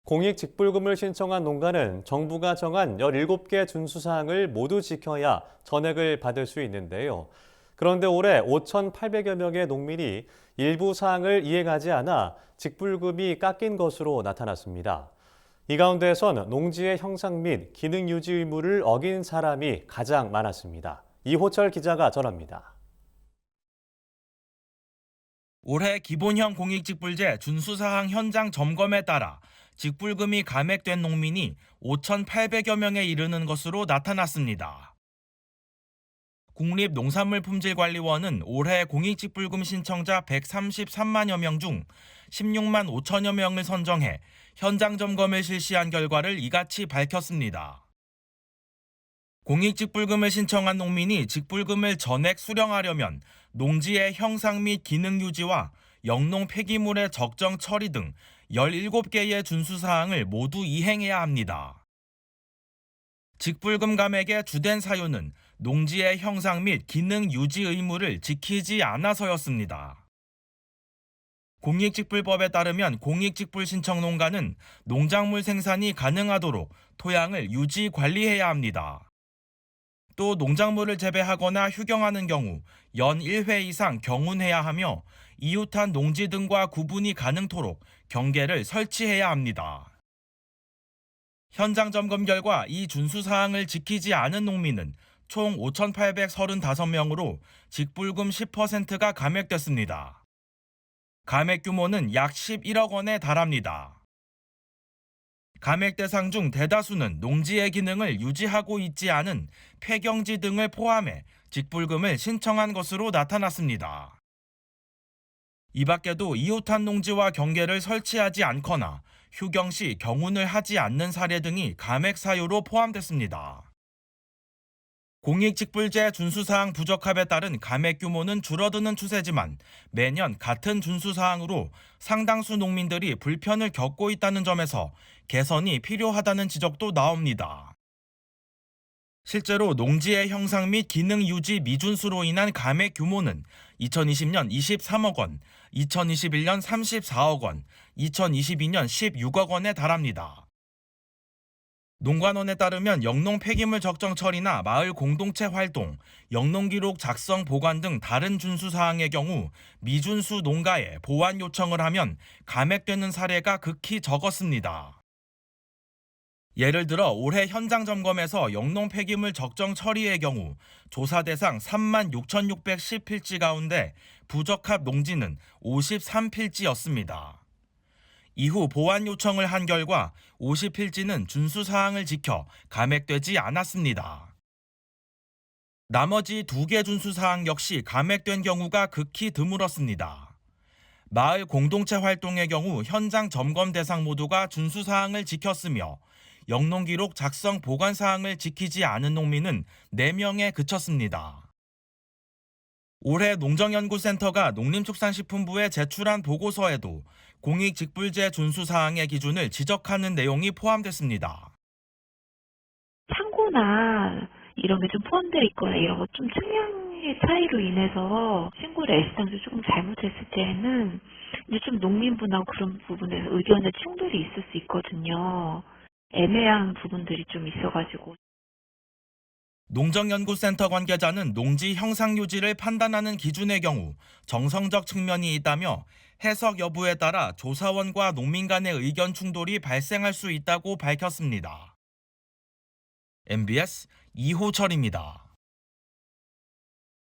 공익직불금을 신청한 농가는 정부가 정한 17개 준수사항을 모두 지켜야 전액을 받을 수 있는데요. 그런데 올해 5,800여 명의 농민이 일부 사항을 이행하지 않아 직불금이 깎인 것으로 나타났습니다. 이 가운데선 농지의 형상 및 기능 유지 의무를 어긴 사람이 가장 많았습니다. 이호철 기자가 전합니다. 올해 기본형 공익직불제 준수사항 현장 점검에 따라 직불금이 감액된 농민이 5,800여 명에 이르는 것으로 나타났습니다. 국립농산물품질관리원은 올해 공익직불금 신청자 133만여 명 중 16만 5천여 명을 선정해 현장 점검을 실시한 결과를 이같이 밝혔습니다. 공익직불금을 신청한 농민이 직불금을 전액 수령하려면 농지의 형상 및 기능 유지와 영농 폐기물의 적정 처리 등 17개의 준수사항을 모두 이행해야 합니다. 직불금 감액의 주된 사유는 농지의 형상 및 기능 유지 의무를 지키지 않아서였습니다. 공익직불법에 따르면 공익직불 신청 농가는 농작물 생산이 가능하도록 토양을 유지 관리해야 합니다. 또 농작물을 재배하거나 휴경하는 경우 연 1회 이상 경운해야 하며 이웃한 농지 등과 구분이 가능토록 경계를 설치해야 합니다. 현장 점검 결과 이 준수사항을 지키지 않은 농민은 총 5,835명으로 직불금 10%가 감액됐습니다. 감액 규모는 약 11억 원에 달합니다. 감액 대상 중 대다수는 농지의 기능을 유지하고 있지 않은 폐경지 등을 포함해 직불금을 신청한 것으로 나타났습니다. 이 밖에도 이웃한 농지와 경계를 설치하지 않거나 휴경 시 경운을 하지 않는 사례 등이 감액 사유로 포함됐습니다. 공익직불제 준수사항 부적합에 따른 감액 규모는 줄어드는 추세지만 매년 같은 준수사항으로 상당수 농민들이 불편을 겪고 있다는 점에서 개선이 필요하다는 지적도 나옵니다. 실제로 농지의 형상 및 기능 유지 미준수로 인한 감액 규모는 2020년 23억 원, 2021년 34억 원, 2022년 16억 원에 달합니다. 농관원에 따르면 영농 폐기물 적정 처리나 마을 공동체 활동, 영농 기록 작성 보관 등 다른 준수 사항의 경우 미준수 농가에 보완 요청을 하면 감액되는 사례가 극히 적었습니다. 예를 들어 올해 현장 점검에서 영농 폐기물 적정 처리의 경우 조사 대상 36,610필지 가운데 부적합 농지는 53필지였습니다. 이후 보완 요청을 한 결과 50필지는 준수 사항을 지켜 감액되지 않았습니다. 나머지 2개 준수 사항 역시 감액된 경우가 극히 드물었습니다. 마을 공동체 활동의 경우 현장 점검 대상 모두가 준수 사항을 지켰으며 영농 기록 작성 보관 사항을 지키지 않은 농민은 4명에 그쳤습니다. 올해 농정연구센터가 농림축산식품부에 제출한 보고서에도 공익직불제 준수사항의 기준을 지적하는 내용이 포함됐습니다. 창고나 이런 게 좀 포함되어 있거나 이런 거 좀 측량의 차이로 인해서 신고를 애시당초 조금 잘못했을 때에는 이제 좀 농민분하고 그런 부분에서 의견의 충돌이 있을 수 있거든요. 애매한 부분들이 좀 있어가지고. 농정연구센터 관계자는 농지 형상 유지를 판단하는 기준의 경우 정성적 측면이 있다며 해석 여부에 따라 조사원과 농민 간의 의견 충돌이 발생할 수 있다고 밝혔습니다. MBS 이호철입니다.